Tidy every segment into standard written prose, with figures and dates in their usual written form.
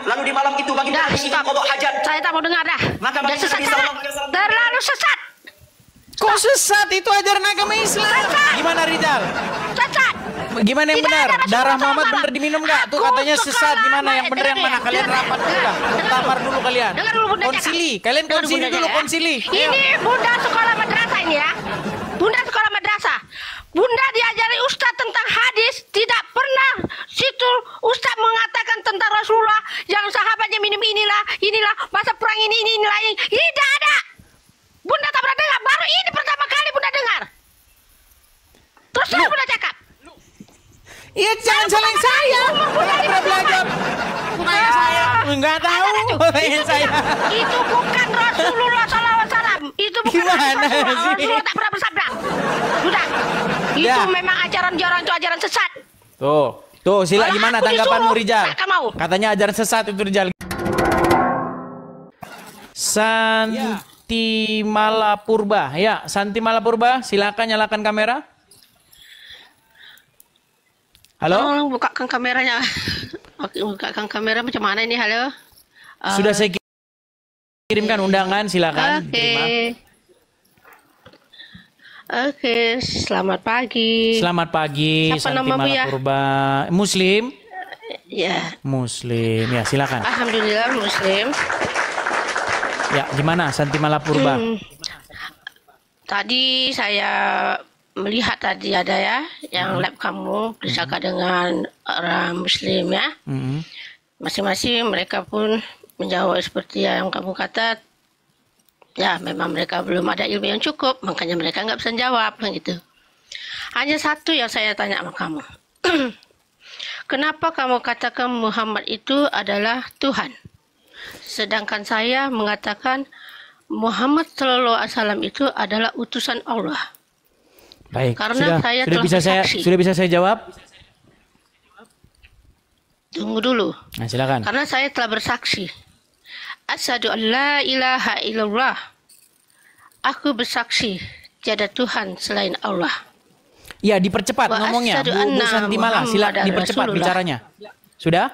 Lalu di malam itu baginda Nabi ingin qada hajat. Saya tak mau dengar dah. Maka Udah baginda sesat Nabi sangat. SAW Terlalu sesat. Kok sesat? Itu ajaran agama Islam. Gimana Rizal? Sesat. Gimana yang Tidak benar? ada Rasulullah Darah Muhammad SAW. benar diminum nggak? Tuh katanya sesat. Gimana yang benar yang mana? Kalian rapat dulu lah. Muktamar dulu kalian. Dengar dulu Bunda Konsili. Kalian Dengar konsili Bunda dulu ya. konsili. Ini Bunda sekolah madrasah ini ya. Bunda sekolah madrasah. Bunda diajari Ustaz tentang hadis. Tidak pernah situ Ustaz mengatakan tentang Rasulullah yang sahabatnya minum inilah masa perang inilah ini. Tidak ada. Bunda tak pernah dengar. Baru ini pertama kali Bunda dengar. Terus saya Bunda cakap. Iya, jangan salahin saya. Saya pernah belajar. Tanya saya. Enggak tahu. Tanya saya. Itu bukan Rasulullah SAW. Itu bukan Gimana Rasulullah. sih? Rasulullah tak pernah bersabda. Sudah. Itu memang ajaran itu ajaran sesat. Tuh, sila Kalau gimana aku tanggapanmu disuruh, Rijal? takkan mau. Katanya ajaran sesat itu Rijal. Santi Malapurba. Ya, Santi Malapurba, silakan nyalakan kamera. Halo? Tolong bukakan kameranya. Oke, bukakan kamera macam mana ini? Halo. Sudah saya kirimkan undangan, silakan. Terima. Oke, selamat pagi. Selamat pagi, Siapa Santi namamu ya? Malapurba. Muslim? Ya, Muslim. Ya, silakan. alhamdulillah Muslim. Ya, gimana Santi Malapurba? Tadi saya melihat tadi ada ya yang lab kamu bersama dengan orang Muslim ya. Masing-masing mereka pun menjawab seperti yang kamu kata. Ya, memang mereka belum ada ilmu yang cukup, makanya mereka nggak bisa jawab gitu. Hanya satu yang saya tanya sama kamu. Kenapa kamu katakan Muhammad itu adalah Tuhan? Sedangkan saya mengatakan Muhammad Sallallahu Alaihi Wasallam itu adalah utusan Allah. Baik, Karena saya telah bersaksi. sudah bisa saya jawab? Tunggu dulu. Nah, silakan. Karena saya telah bersaksi. Asyhadu an la ilaha illallah. Aku bersaksi tiada Tuhan selain Allah. Ya, dipercepat Wa ngomongnya. asyhadu Bu anna Santi Mala, silakan Muhammadar dipercepat Rasulullah. bicaranya. Sudah?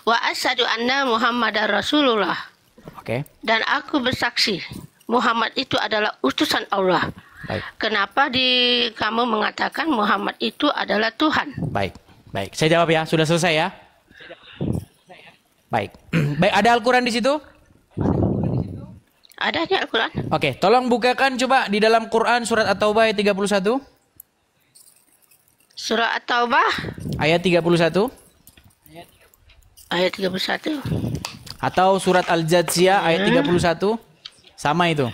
Wa asyhadu anna Muhammadar Rasulullah. Oke. Dan aku bersaksi Muhammad itu adalah utusan Allah. Baik. Kenapa kamu mengatakan Muhammad itu adalah Tuhan? Baik. Baik. Saya jawab ya. Sudah selesai ya? Baik. Baik, ada Al-Qur'an di situ? Ada di Al-Quran? Oke, tolong bukakan coba di dalam Quran surat At-Taubah ayat 31. Surah At-Taubah Ayat 31. ayat 31. Atau surat Al-Jathiyah ayat 31. Sama itu.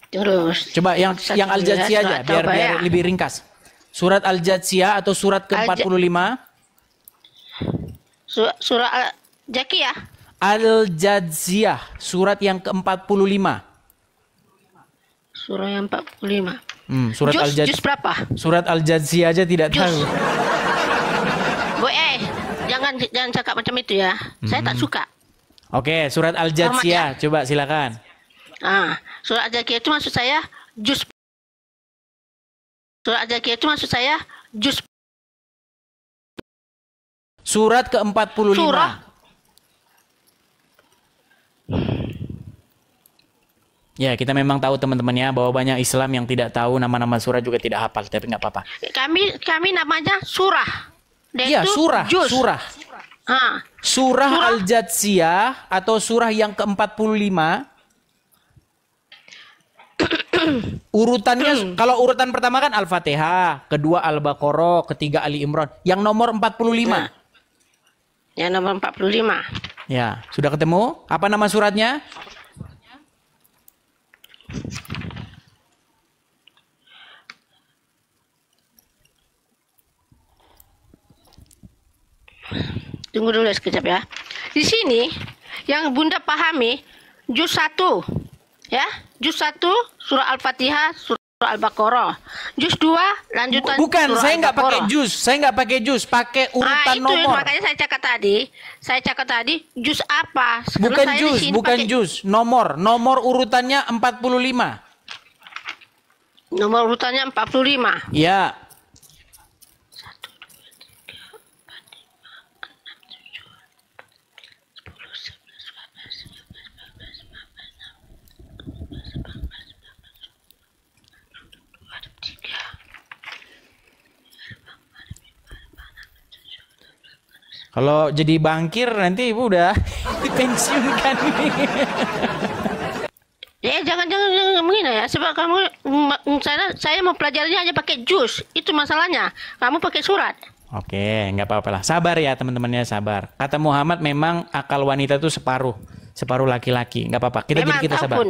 Terus. Coba yang Al-Jathiyah aja Surah biar At-Taubah ya. lebih ringkas. Surat Al-Jathiyah atau surat ke-45. Surah Al-Jakiyah. Al-Jathiyah, surat yang ke-45. Surah yang 45. Surat Juz berapa? Surat Al-Jathiyah aja tidak tahu. Jangan cakap macam itu ya. Saya tak suka. Oke, surat Al-Jathiyah, coba silakan. Surah Al-Jakiyah itu maksud saya juz. Surah Al-Jakiyah itu maksud saya juz. Surat ke-45. Surah. Ya, kita memang tahu teman-teman ya bahwa banyak Islam yang tidak tahu nama-nama surah juga tidak hafal, tapi nggak apa-apa. Kami namanya surah. Iya, surah, juz. surah. Surah Al-Jathiyah atau surah yang ke-45. Urutannya kalau urutan pertama kan Al-Fatihah, kedua Al-Baqarah, ketiga Ali Imran. Yang nomor 45. Yang nomor 45. Ya, sudah ketemu? Apa nama suratnya? Tunggu dulu sekejap ya. Di sini yang Bunda pahami juz 1 ya, juz 1 surah Al-Fatihah, surah Al-Baqarah. Juz 2 lanjutan Bukan, surah saya nggak pakai Al-Baqarah. juz. Saya nggak pakai juz, pakai urutan itu nomor. makanya saya cakap tadi juz apa? Karena Bukan saya di juz, sini bukan pakai juz. Nomor urutannya 45. nomor urutannya 45. Ya. Kalau jadi bangkir nanti ibu udah dipensiunkan nih. Ya jangan menghina ya, sebab kamu saya mempelajarinya hanya pakai jus, itu masalahnya. Kamu pakai surat. Oke, nggak apa-apa lah. Sabar ya teman-temannya, sabar. Kata Muhammad memang akal wanita itu separuh laki-laki. Nggak apa-apa. Kita sabar.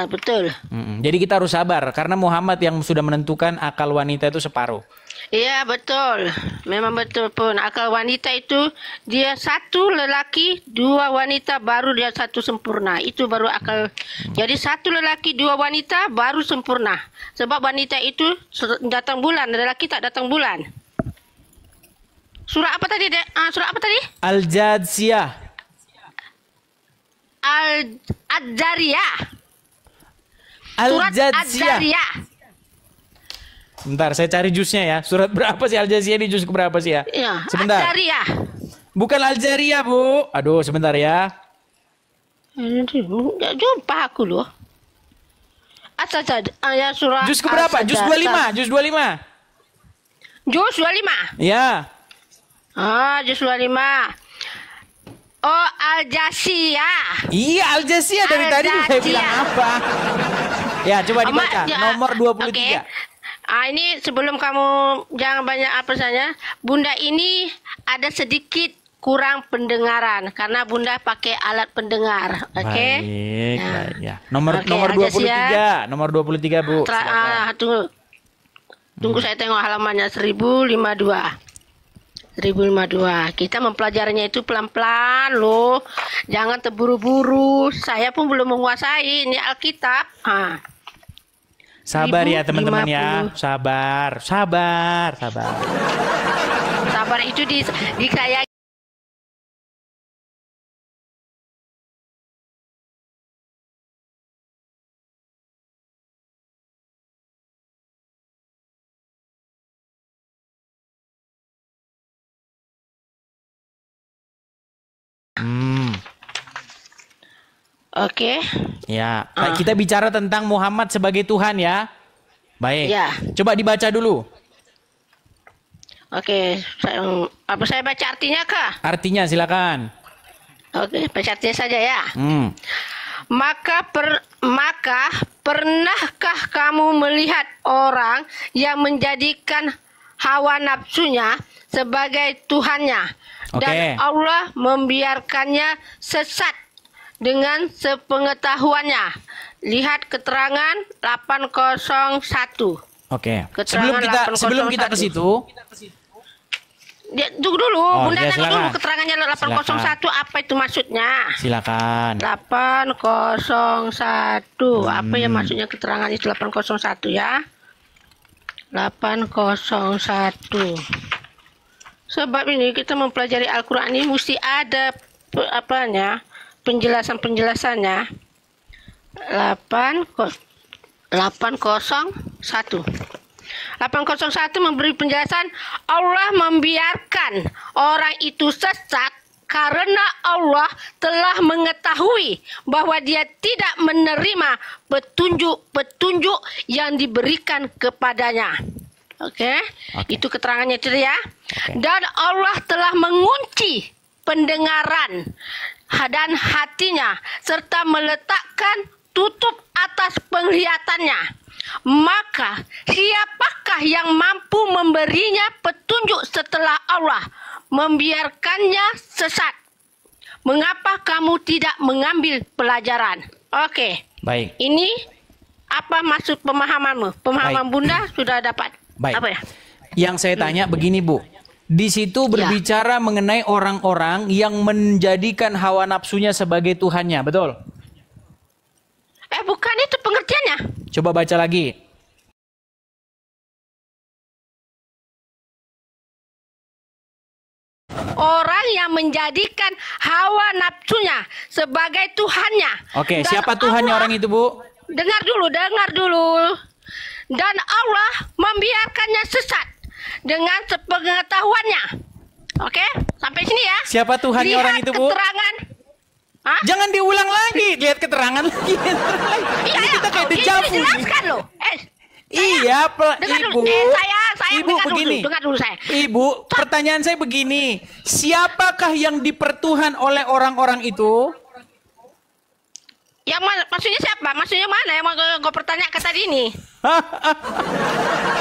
Betul. Jadi kita harus sabar karena Muhammad yang sudah menentukan akal wanita itu separuh. Iya betul, memang betul pun. Akal wanita itu dia satu lelaki, dua wanita, baru dia satu sempurna. Itu baru akal. Jadi satu lelaki, dua wanita, baru sempurna. Sebab wanita itu datang bulan, lelaki tak datang bulan. Surah apa tadi? Surah apa tadi? Al-Jadsiyah. Al-Jariyah. Surat Al-Jadsiyah. Al-Jariyah. Bentar, saya cari jusnya ya. Surat berapa sih Al-Jadsiyah ini? Jus berapa sih ya? Ya, Sebentar. Al-Jariyah. Bukan Al-Jariyah, Bu. Aduh, sebentar ya. Nggak jumpa aku loh. Ya surah. Jus berapa? Jus 25. Jus 25. Jus 25. Ya. Jus 25. Oh, Al-Jasiyah. Iya, Al-Jasiyah dari tadi saya bilang apa? Ya, coba dibaca. Nomor 23. Okay. Ini sebelum kamu jangan banyak apa saja. Bunda ini ada sedikit kurang pendengaran karena Bunda pakai alat pendengar. Oke. Okay? Baik, baik ya. Nomor 23. Nomor 23, Bu. Tunggu saya tengok halamannya 1052. 1052. Kita mempelajarinya itu pelan-pelan loh. Jangan terburu-buru. Saya pun belum menguasai ini Alkitab. Sabar ya teman-teman ya. Sabar. Sabar itu di saya. Oke. Ya, kita bicara tentang Muhammad sebagai Tuhan ya. Baik. Ya. Coba dibaca dulu. Oke, saya baca artinya kah? Artinya silakan. Oke, baca artinya saja ya. Maka pernahkah kamu melihat orang yang menjadikan hawa nafsunya sebagai Tuhannya dan Allah membiarkannya sesat dengan sepengetahuannya? Lihat keterangan 801. Oke. Sebelum kita ke situ, tunggu dulu, Bunda tengok dulu keterangannya 801 apa itu maksudnya? Silakan. 801. Apa yang maksudnya keterangan itu 801 ya? 801. Sebab ini kita mempelajari Al-Qur'an ini mesti ada penjelasannya. 801 memberi penjelasan Allah membiarkan orang itu sesat karena Allah telah mengetahui bahwa dia tidak menerima petunjuk yang diberikan kepadanya. Oke. Itu keterangannya itu ya. Dan Allah telah mengunci pendengaran dan hatinya serta meletakkan tutup atas penglihatannya. Maka siapakah yang mampu memberinya petunjuk setelah Allah membiarkannya sesat? Mengapa kamu tidak mengambil pelajaran? Oke. Baik. Ini apa maksud pemahamanmu? Pemahaman Bunda sudah dapat. Baik. Apa ya? Yang saya tanya begini, Bu. Di situ berbicara mengenai orang-orang yang menjadikan hawa nafsunya sebagai Tuhannya, betul? Bukan itu pengertiannya. Coba baca lagi. Orang yang menjadikan hawa nafsunya sebagai Tuhannya. Oke, siapa Tuhannya orang itu, Bu? Dengar dulu. Dan Allah membiarkannya sesat dengan sepengetahuannya. Oke, sampai sini ya. Siapa Tuhannya orang itu, Bu? Keterangan. Jangan diulang lagi, lihat keterangan lagi. Iya, kita kayak dejavu. Dijelaskan loh. Iya, Dengar Ibu. dulu. Saya Ibu dengar begini. Dengar dulu saya. Ibu, pertanyaan saya begini. Siapakah yang dipertuhan oleh orang-orang itu? Yang mana? Maksudnya siapa? Maksudnya mana yang mau gue pertanyakan tadi ini?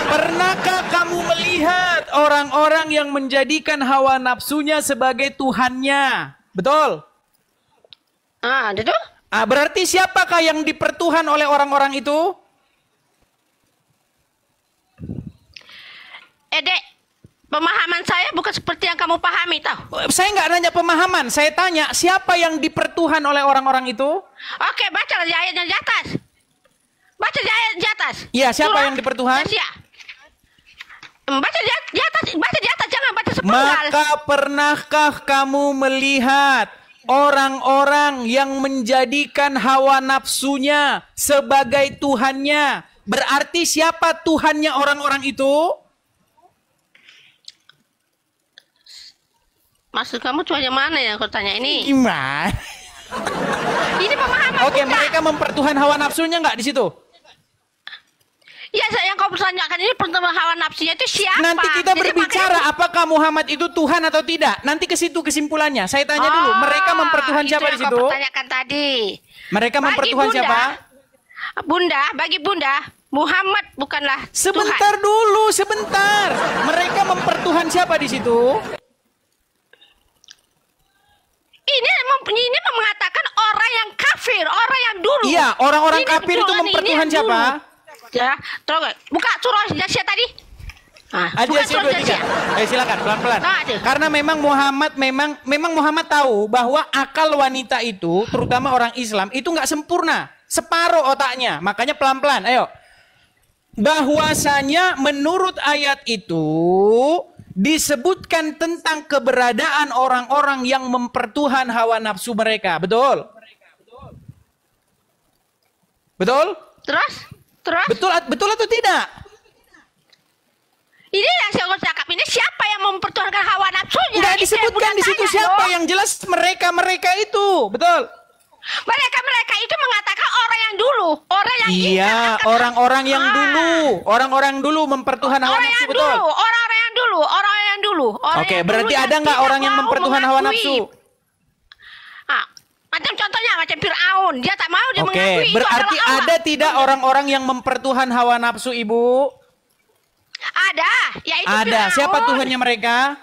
Pernahkah kamu melihat orang-orang yang menjadikan hawa nafsunya sebagai Tuhannya? Betul? Itu? Berarti siapakah yang dipertuhan oleh orang-orang itu? Dek, pemahaman saya bukan seperti yang kamu pahami, tahu? Saya nggak nanya pemahaman, saya tanya siapa yang dipertuhan oleh orang-orang itu? Oke, baca di ayatnya di atas. Baca di ayat di atas. Iya, siapa Surah yang dipertuhan? Yasia. Baca di atas, jangan baca sepenggal. Maka pernahkah kamu melihat orang-orang yang menjadikan hawa nafsunya sebagai Tuhannya? Berarti siapa Tuhannya orang-orang itu? Maksud kamu Tuhannya mana yang kau tanya ini? Gimana? Ini pemahaman. Oke, bukan. mereka mempertuhan hawa nafsunya nggak di situ? Iya, yang kau pertanyakan ini pertemuan hawa nafsunya itu siapa? Nanti kita Jadi berbicara apakah Muhammad itu Tuhan atau tidak. Nanti ke situ kesimpulannya. Saya tanya dulu, mereka mempertuhan siapa di Itu situ? yang kau pertanyakan tadi. Mereka Bagi mempertuhan Bunda, siapa? Bagi Bunda, Muhammad bukanlah Sebentar Tuhan. dulu, sebentar. Mereka mempertuhan siapa di situ? Ini mengatakan orang yang kafir, orang yang dulu. Iya, orang-orang Ini kafir itu Tuhan, ini mempertuhan yang siapa? dulu. Ya, terus buka surah Yasin tadi. Buka Aja sih surah 23. Yasin. Silakan pelan-pelan. Ada. Karena memang Muhammad tahu bahwa akal wanita itu, terutama orang Islam itu nggak sempurna, separuh otaknya. Makanya pelan-pelan. Ayo. Bahwasanya menurut ayat itu disebutkan tentang keberadaan orang-orang yang mempertuhan hawa nafsu mereka. Betul? Betul? Terus? Betul atau tidak? Ini yang saya cakap ini siapa yang mempertuhankan hawa nafsunya? Nggak Itu yang disebutkan Bunda di situ tanya, siapa, loh. yang jelas mereka itu. Betul? Mereka itu mengatakan orang yang dulu, orang yang Iya, orang-orang yang dulu. Orang-orang dulu mempertuhan hawa orang nafsu, yang betul? dulu, orang yang dulu. Oke, berarti ada nggak orang yang mempertuhan hawa nafsu? Macam contohnya macam Fir'aun, dia tak mau dia Oke, mengakui itu berarti adalah Allah. ada tidak orang-orang yang mempertuhan hawa nafsu, Ibu? Ada, yaitu Ada. Fir'aun. Siapa Tuhannya mereka?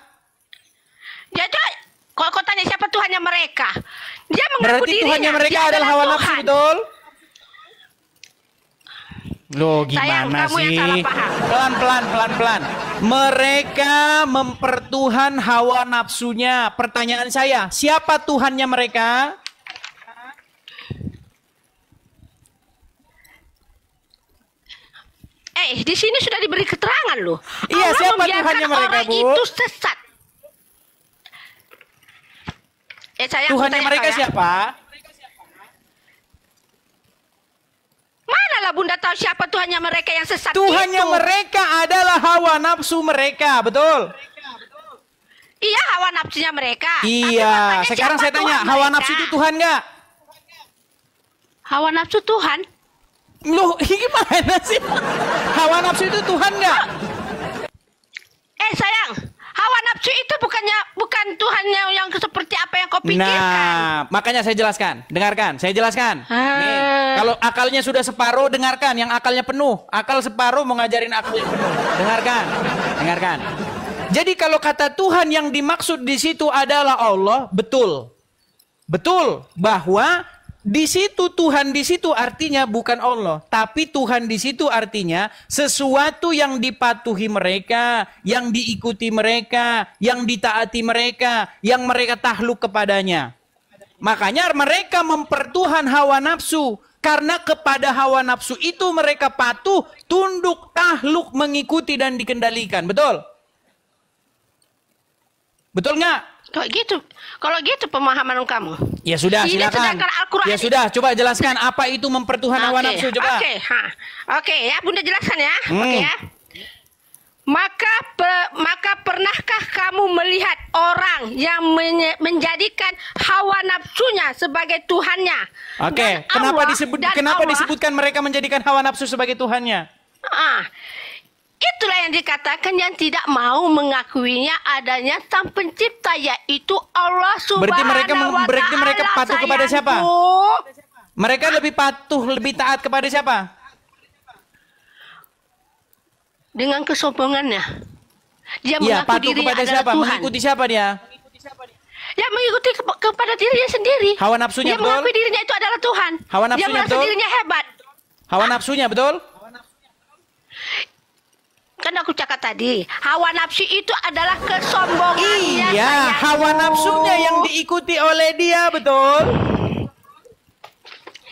Dia tuh, kalau kau tanya siapa Tuhannya mereka, dia mengaku Berarti dirinya, Tuhannya mereka dia adalah hawa Tuhan. nafsu, betul? Loh, Sayang, gimana kamu yang sih? salah paham. Pelan-pelan. Mereka mempertuhan hawa nafsunya. Pertanyaan saya, siapa Tuhannya mereka? Di sini sudah diberi keterangan loh. Iya, Allah siapa membiarkan Tuhannya mereka, orang Bu? itu sesat. Sayang, Tuhannya aku tanya mereka kau ya. siapa? Manalah Bunda tahu siapa Tuhannya mereka yang sesat Tuhannya itu? mereka adalah hawa nafsu mereka, betul? Iya, hawa nafsunya mereka. Tapi Iya, makanya sekarang siapa saya tanya, Tuhan hawa mereka? nafsu itu Tuhan nggak? Hawa nafsu Tuhan? Loh, gimana sih? Hawa nafsu itu Tuhan nggak? Sayang, hawa nafsu itu bukan Tuhannya yang seperti apa yang kau pikirkan. Nah, makanya saya jelaskan. Dengarkan, saya jelaskan. Nih, kalau akalnya sudah separuh, dengarkan. Yang akalnya penuh. Akal separuh mau ngajarin akal yang penuh. Dengarkan. Jadi kalau kata Tuhan yang dimaksud di situ adalah Allah, betul. Betul bahwa di situ Tuhan di situ artinya bukan Allah, tapi Tuhan di situ artinya sesuatu yang dipatuhi mereka, yang diikuti mereka, yang ditaati mereka, yang mereka takluk kepadanya. Makanya mereka mempertuhan hawa nafsu, karena kepada hawa nafsu itu mereka patuh, tunduk, takluk, mengikuti dan dikendalikan. Betul? Betul nggak? Kalau gitu pemahaman kamu. Ya sudah, Ini silakan. sedangkan Al-Quran Ya sudah, coba jelaskan apa itu mempertuhan hawa nafsu, coba. Oke, ya Bunda jelaskan ya. Oke ya. Maka pernahkah kamu melihat orang yang menjadikan hawa nafsunya sebagai Tuhannya? Oke, kenapa disebutkan mereka menjadikan hawa nafsu sebagai Tuhannya? Ah, itulah yang dikatakan yang tidak mau mengakuinya adanya sang pencipta, yaitu Allah Subhanahu wa Berarti mereka Ta'ala, patuh kepada siapa? sayangku. Mereka lebih patuh, lebih taat kepada siapa? Dengan kesombongannya. Dia Iya, mengaku patuh dirinya kepada adalah siapa? Tuhan. Mengikuti siapa dia? Dia mengikuti kepada dirinya sendiri. Hawa nafsunya, dia betul? mengakui dirinya itu adalah Tuhan. Hawa Dia nafsunya, merasa betul? dirinya hebat. Hawa nafsunya, betul? Kan aku cakap tadi, hawa nafsu itu adalah kesombongannya. Iya, sayangku. hawa nafsunya yang diikuti oleh dia, betul?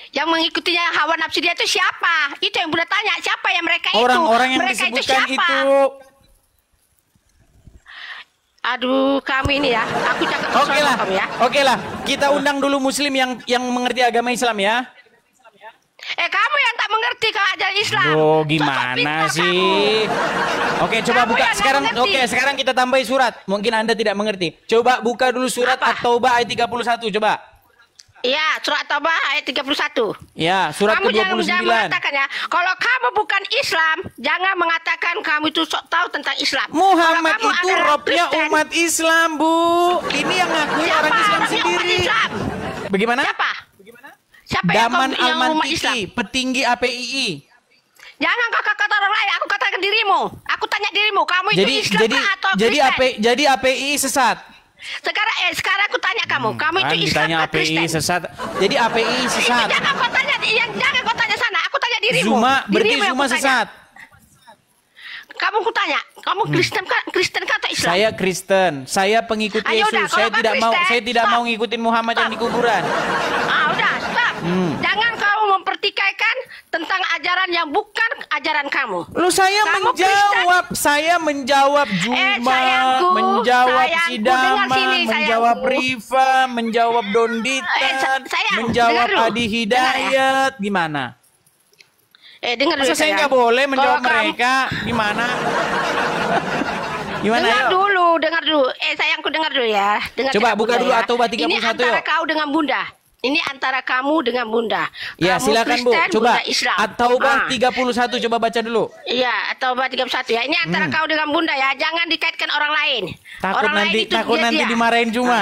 Yang mengikutinya hawa nafsu dia itu siapa? Itu yang Bunda tanya, siapa yang mereka itu? Orang-orang yang Mereka disebutkan siapa? itu. Aduh, kami ini ya, aku cakap Oke lah, kamu ya. oke lah. Kita undang dulu Muslim yang mengerti agama Islam ya. Kamu yang tak mengerti kalau ajaran Islam. Oh, Sosok gimana pintar sih? kamu. Oke, coba Kamu buka yang sekarang. nggak mengerti. Oke, sekarang kita tambahi surat. Mungkin Anda tidak mengerti. Coba buka dulu surat Apa? At-Taubah ayat 31, coba. Iya, surat Taubah ayat 31. Ya, surat Kamu jangan ke-29. mengatakan ya, kalau kamu bukan Islam, jangan mengatakan kamu itu sok tahu tentang Islam. Muhammad Kalau kamu itu adalah robnya Kristen, umat Islam, Bu. Ini yang ngakui siapa orang Islam robnya umat sendiri. Islam? Bagaimana? Siapa? Siapa yang Daman yang umat Islam? Al-Mantiki, petinggi APII. Jangan kau kata orang lain, aku katakan dirimu. Aku tanya dirimu, kamu itu Islam atau Kristen? jadi APII sesat. Sekarang aku tanya kamu, kamu Kan itu Islam ditanya atau Kristen? APII sesat. Jadi APII sesat. Jangan kau tanya, jangan kau tanya sana. Aku tanya dirimu. Zuma, berarti Dirimu yang Zuma aku tanya. sesat. Kamu kutanya, kamu Kristen kah atau Islam? Saya Kristen, saya pengikut Ayo Yesus. udah, kalau kau Kristen, Saya tidak stop. mau ngikutin Muhammad yang di kuburan. Udah, stop. Jangan kamu mempertikaikan tentang ajaran yang bukan ajaran kamu. Lu saya Kamu menjawab Juma, sayangku, menjawab sayangku, Sidama, dengar sini, menjawab sayangku. Rifa, menjawab Donditan, sayang, menjawab dengar dulu. Adi Hidayat. Gimana? Dengar dulu Masa saya sayang. nggak boleh menjawab Kalau kamu- mereka? Gimana? Gimana Dengar yuk? dulu, dengar dulu. Sayangku dengar dulu ya. Dengar Coba cakap buka Bunda dulu ya. At-Taubah 31 Ini antara yuk. kau dengan Bunda. Ini antara kamu dengan Bunda. Ya, Kamu silakan Bu. Kristen, Coba Bunda Islam. At-Taubah Ah. 31 coba baca dulu. Iya, At-Taubah 31 ya. Ini antara kau dengan Bunda ya. Jangan dikaitkan orang lain. Takut orang lain nanti itu takut nanti dia. dimarahin Juma.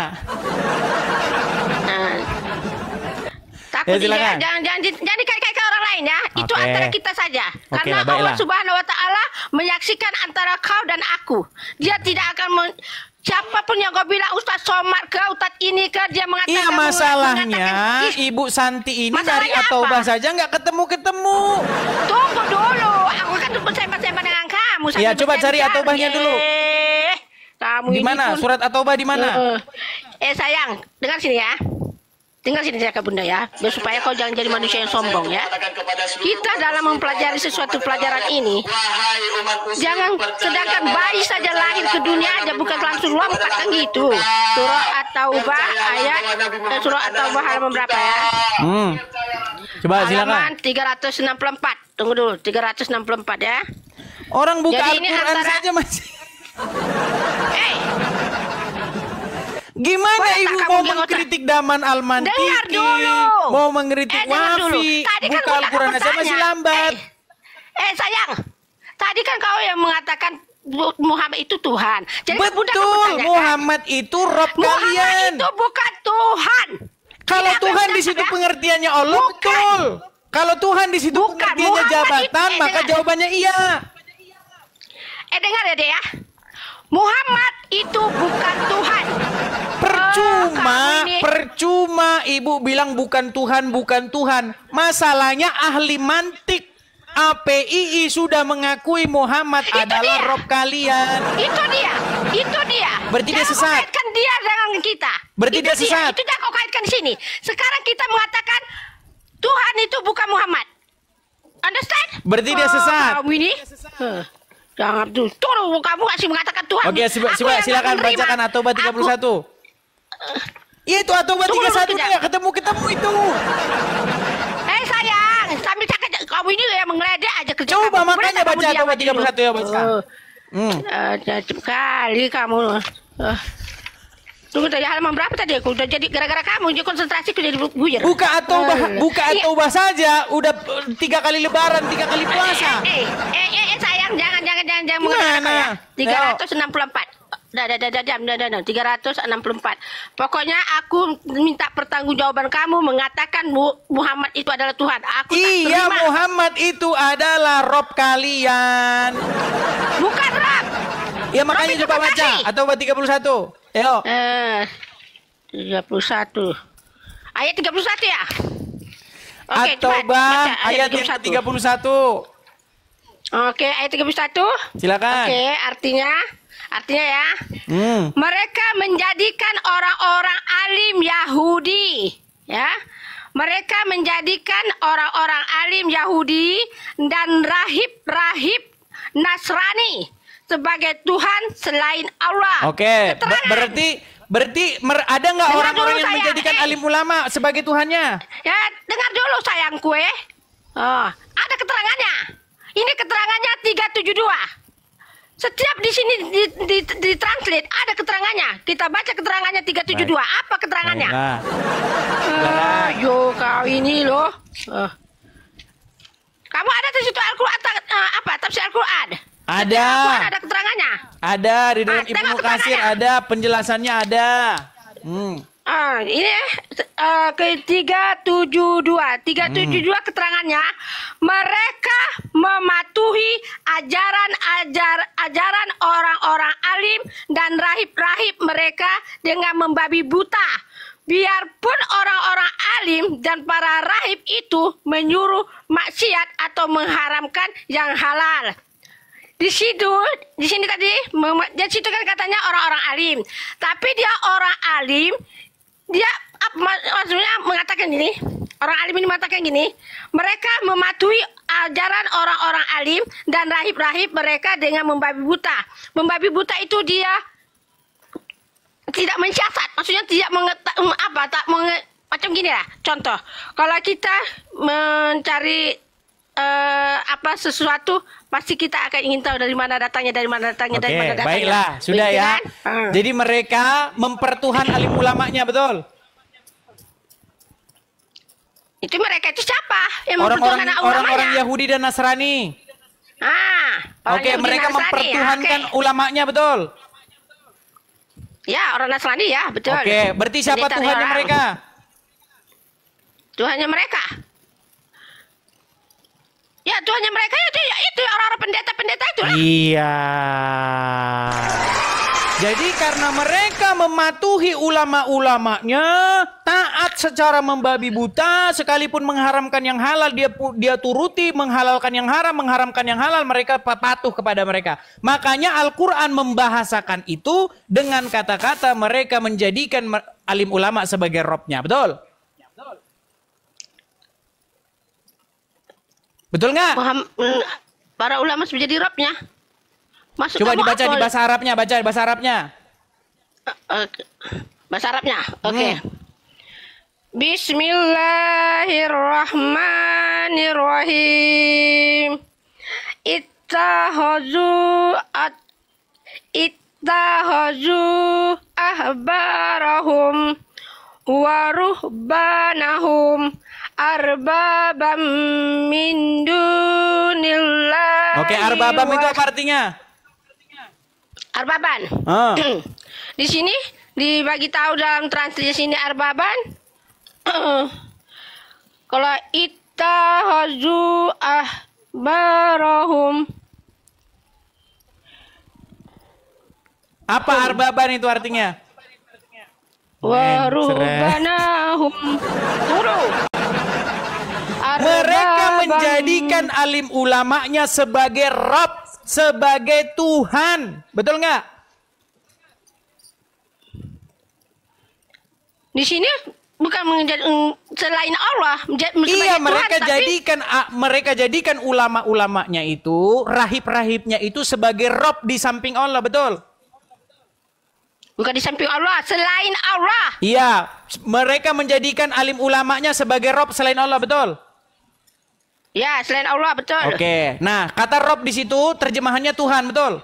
Nah. Takut Ya, silakan. jangan dikaitkan orang lain ya. Itu Oke. antara kita saja. Oke Karena lah, baiklah. Allah Subhanahu wa taala menyaksikan antara kau dan aku. Dia tidak akan siapapun yang kau bilang Ustaz Somad ke Ustaz ini ke dia mengatakan Iya, masalahnya mengatakan, "Ih, Ibu Santi ini dari Masalahnya At-Taubah apa? saja nggak ketemu-ketemu. Tunggu dulu. Aku kan bersama-sama dengan kamu. Iya, sambil coba cari bercanda. At-Taubahnya dulu. Kamu Di ini mana? pun- Surat At-Taubah di mana? Sayang, dengar sini ya. Dengar sini saya Bunda ya, biar supaya kau jangan jadi manusia yang sombong ya. Kita dalam mempelajari sesuatu pelajaran ini, jangan sedangkan bayi saja lahir ke dunia aja bukan langsung lompat kan gitu. Surah At-Taubah surah At-Taubah halaman berapa ya? Coba silakan. Halaman 364. Tunggu dulu, 364 ya. Orang buka Jadi ini Al-Quran antara- saja masih. Eh, Gimana Boleh tak Ibu kamu mau bilang mengkritik Daman Al-Mantiki? dengar dulu. Mau mengkritik dengar dulu. Wafi? Tadi kan Buka gua Al-Quran saja bertanya. masih lambat. Sayang. Tadi kan kau yang mengatakan Muhammad itu Tuhan. Jadi Bunda kamu Betul, tanyakan, Muhammad itu Rob Muhammad kalian. itu bukan Tuhan. Kalau Ini apa Tuhan yang di situ Bunda pengertiannya Allah, Bukan. betul. Kalau Tuhan di situ Bukan, pengertiannya Muhammad jabatan, itu- maka dengar. jawabannya iya. Dengar ya deh ya. Muhammad itu bukan Tuhan. kamu ini- Percuma Ibu bilang bukan Tuhan, bukan Tuhan. Masalahnya ahli mantik APII sudah mengakui Muhammad Itu adalah dia. Rob kalian. Itu dia. Berarti dia Jangan kau sesat. kaitkan dia dengan kita. Berarti Itu dia sesat. Itu jangan kau kaitkan di sini. Sekarang kita mengatakan Tuhan itu bukan Muhammad. Understand? Berarti dia sesat. Kamu ini. Jangan tuh. Tunggu, kamu masih mengatakan Tuhan. Oke, Aku yang silakan menerima. bacakan At-Taubah 31. Iya itu At-Taubah Tunggu, 31 sekejap. nggak ketemu itu. Sayang, sambil cakap kamu ini yang mengeledek aja kerja Coba kamu. Boleh makanya tak kamu baca diam At-Taubah aja dulu? 31 ya baca. Jatuh kali kamu. Tunggu tadi halaman berapa tadi? Aku udah jadi gara-gara kamu jadi konsentrasi aku jadi buyar. Buka At-Taubah saja udah 3 kali lebaran, 3 kali puasa. Sayang, jangan Gimana? mengatakan aku ya. 364. 364. Pokoknya aku minta pertanggungjawaban kamu mengatakan Muhammad itu adalah Tuhan. Aku tak Iya, terima. Muhammad itu adalah Rob kalian. Bukan Rob. Ya makanya Rob itu coba baca kekasih. At-Taubah 31. Ayo. 31. Ayat 31 ya? Oke, At-Taubah cepat, baca ayat yang 31. Oke, ayat 31. Silakan. Oke, artinya ya. Mereka menjadikan orang-orang alim Yahudi, ya. Mereka menjadikan orang-orang alim Yahudi dan rahib-rahib Nasrani sebagai Tuhan selain Allah. Oke, Keterangan. berarti ada nggak Dengar orang-orang dulu, yang sayang. menjadikan alim ulama sebagai Tuhannya? Ya, dengar dulu sayangku ada keterangannya. Ini keterangannya 372. Setiap di sini di translate ada keterangannya. Kita baca keterangannya 372. Apa keterangannya? Yo kau ini loh. Kamu ada di situ Al-Qur'an tafsir Al-Qur'an? Ada. Al-Qur'an ada keterangannya. Ada di dalam Ibnu tengok Katsir keterangannya. ada penjelasannya ada. Ini ke 372. 372 keterangannya, mereka mematuhi ajaran orang-orang alim dan rahib-rahib mereka dengan membabi buta. Biarpun orang-orang alim dan para rahib itu menyuruh maksiat atau mengharamkan yang halal. Di sini tadi, di situ kan katanya orang-orang alim. Tapi dia orang alim, dia maksudnya mengatakan gini, orang alim ini mengatakan gini, mereka mematuhi ajaran orang-orang alim dan rahib-rahib mereka dengan membabi buta. Membabi buta itu dia tidak mensiasat, maksudnya tidak macam gini lah. Contoh, kalau kita mencari sesuatu, pasti kita akan ingin tahu dari mana datangnya. Oke, baiklah, sudah begitu ya. kan? Jadi mereka mempertuhan alim ulamanya, betul? Itu mereka itu siapa? Yang mempertuhankan ulamanya? Orang-orang Yahudi dan Nasrani. Oke, Yahudi mereka Nasrani, mempertuhankan oke. ulamanya, betul? Ya, orang Nasrani ya, betul. Oke, berarti siapa Pendeta Tuhannya orang. mereka? Tuhannya mereka? Ya, Tuhannya mereka itu orang-orang pendeta-pendeta itu lah. Iya. Jadi karena mereka mematuhi ulama-ulamanya, taat secara membabi buta, sekalipun mengharamkan yang halal dia turuti, menghalalkan yang haram, mengharamkan yang halal, mereka patuh kepada mereka. Makanya Al-Qur'an membahasakan itu dengan kata-kata mereka menjadikan alim ulama sebagai robnya, betul? Betul nggak? Para ulama menjadi robnya. Maksud Coba kamu dibaca apa? di bahasa Arabnya, baca bahasa Arabnya. Bahasa Arabnya, oke. Bismillahirrahmanirrahim. Ittahazu ahbarahum wa ruhbanahum arbabam min dunillah. Oke, arbabam itu apa artinya? Arbaban. Di sini dibagi tahu dalam translasi ini arbaban. Kalau ittahazu ahbarahum. Apa arbaban itu artinya? Warubanahum. Mereka menjadikan alim ulamanya sebagai Rabb, sebagai Tuhan. Betul nggak? Di sini bukan menjadi selain Allah. Iya, Tuhan, mereka jadikan ulama-ulamanya itu, rahib-rahibnya itu sebagai Rabb di samping Allah, betul? Bukan di samping Allah, selain Allah. Iya, mereka menjadikan alim ulamanya sebagai Rabb selain Allah, betul? Ya, selain Allah, betul. Oke, nah kata Rabb di situ terjemahannya Tuhan, betul?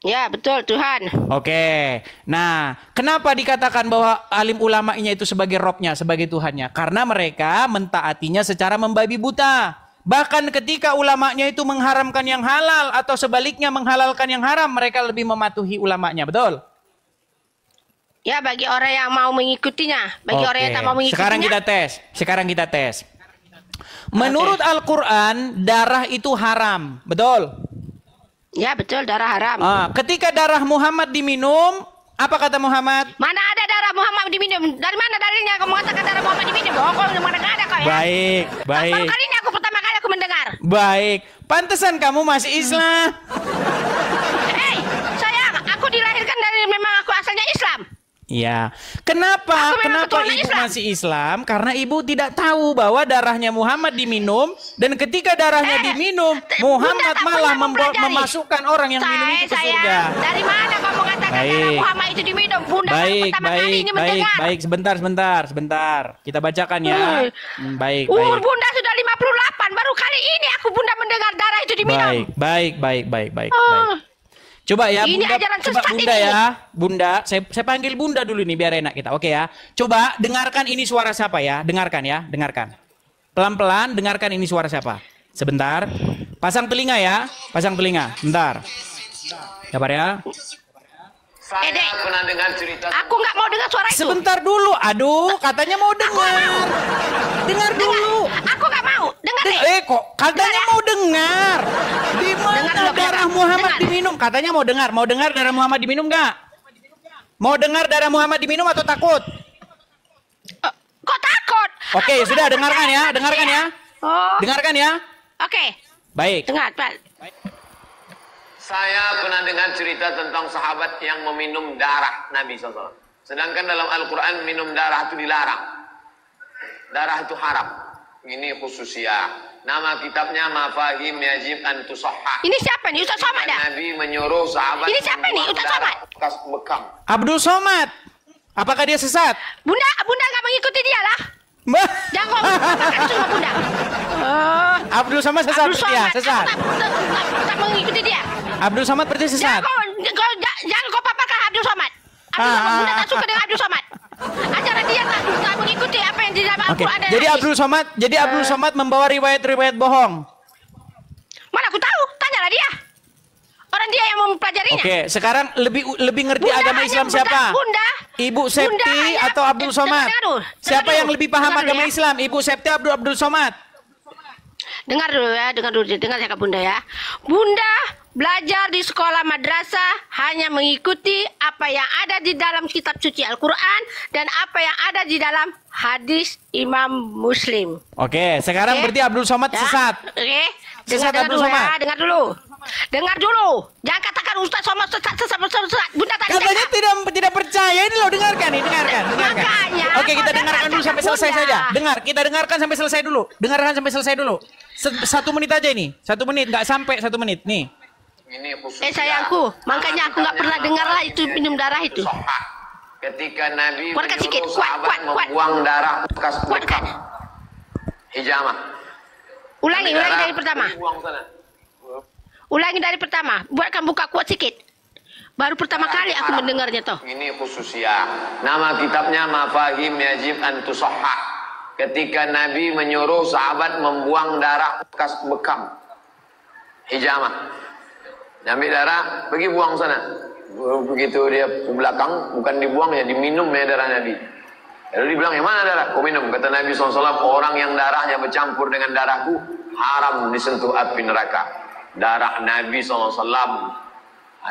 Ya, betul Tuhan. Oke. Nah, kenapa dikatakan bahwa alim ulamanya itu sebagai robnya, sebagai Tuhannya? Karena mereka mentaatinya secara membabi buta. Bahkan ketika ulamanya itu mengharamkan yang halal atau sebaliknya menghalalkan yang haram, mereka lebih mematuhi ulamanya, betul? Ya, bagi orang yang mau mengikutinya, bagi orang yang tak mau mengikutinya. Sekarang kita tes. Menurut Al-Quran, darah itu haram, betul? Ya, betul, darah haram. Ketika darah Muhammad diminum, apa kata Muhammad? Mana ada darah Muhammad diminum? Dari mana dalilnya kamu mengatakan darah Muhammad diminum? Oh, kau mana ada kau ya? Baik. Baru kali ini pertama kali aku mendengar. Baik. Pantesan kamu masih Islam. Hei, sayang, aku dilahirkan dari memang aku asalnya Islam. Iya. Kenapa ibu masih Islam? Karena ibu tidak tahu bahwa darahnya Muhammad diminum dan ketika darahnya diminum, Muhammad malah memasukkan orang yang minum itu ke surga. Dari mana kamu mengatakan darah Muhammad itu diminum? Bunda pertama kali ini mendengar. Baik, sebentar. Kita bacakan ya. Baik. Umur Bunda sudah 58, baru kali ini aku Bunda mendengar darah itu diminum. Baik. Coba ya Bunda ya. Bunda, saya panggil Bunda dulu nih biar enak kita. Oke ya. Coba dengarkan ini suara siapa ya. Dengarkan. Pelan-pelan dengarkan ini suara siapa. Sebentar. Pasang telinga ya. Bentar. Sabar ya. Saya pernah dengar cerita. Aku nggak mau dengar suara itu. Sebentar dulu. Aduh, katanya mau dengar. Dengar dulu. Aku nggak mau. Dengar deh. Kok katanya mau dengar? Di mana darah Muhammad diminum? Katanya mau dengar. Mau dengar darah Muhammad diminum nggak? Mau dengar darah Muhammad diminum atau takut? Kok takut? Oke, sudah dengarkan ya. Oh. Dengarkan ya. Oke. Baik. Dengar, Pak. Saya pernah dengar cerita tentang sahabat yang meminum darah Nabi SAW. Sedangkan dalam Al-Quran minum darah itu dilarang. Darah itu haram. Ini khususnya. Nama kitabnya Mafahim Yajib an Tusahhah. Ini siapa nih? Ustaz Somad ya? Nabi menyuruh sahabat. Ini siapa nih? Ustaz Somad? Bekas bekam. Abdul Somad. Apakah dia sesat? Bunda nggak mengikuti dia lah. Jangan kau katakan cuma Bunda. Abdul Somad sesat berarti ya? Sesat. Tak mengikuti dia. Abdul Somad berarti sesat. Jangan kau paparkan Abdul Somad. Bunda tak suka dengan Abdul Somad. Ajaran dia tak mengikuti apa yang di dalam Al-Quran. Jadi Abdul Somad membawa riwayat-riwayat bohong. Mana aku tahu? Tanyalah dia. Orang dia yang mempelajarinya. Oke, sekarang lebih ngerti agama Islam siapa? Ibu Septi atau Abdul Somad? Siapa yang lebih paham agama Islam? Ibu Septi atau Abdul Somad? Dengar dulu, dengar cakap Bunda ya. Bunda belajar di sekolah madrasah hanya mengikuti apa yang ada di dalam kitab suci Al-Quran dan apa yang ada di dalam hadis Imam Muslim. Oke, sekarang berarti Abdul Somad sesat. Oke, Sesat Abdul Somad. Dengar dulu. Jangan katakan Ustaz Somad sesat. Bunda tadi katanya tidak percaya. Ini loh, dengarkan. Makanya, Oke, kita dengarkan dulu sampai selesai saja. Kita dengarkan sampai selesai dulu. 1 menit aja ini. 1 menit, nggak sampai 1 menit nih. Sayangku, makanya aku nggak pernah dengar lah itu minum darah itu. Ketika Nabi Kuatkan sikit, menyuruh sahabat membuang darah bekas bekam. Hijamah. Ulangi dari pertama. Ulangi dari pertama. Buatkan buka kuat sikit. Baru pertama kali aku mendengarnya toh. Ini khususnya. Nama kitabnya Mafahim Yajib an Tusahhah. Ketika Nabi menyuruh sahabat membuang darah bekas bekam. Hijamah. Ambil darah, pergi buang sana. Begitu dia ke belakang, bukan dibuang ya, diminum ya darah Nabi. Lalu dibilang, yang mana darah? Kau minum. Kata Nabi SAW, orang yang darahnya bercampur dengan darahku, haram disentuh api neraka. Darah Nabi SAW,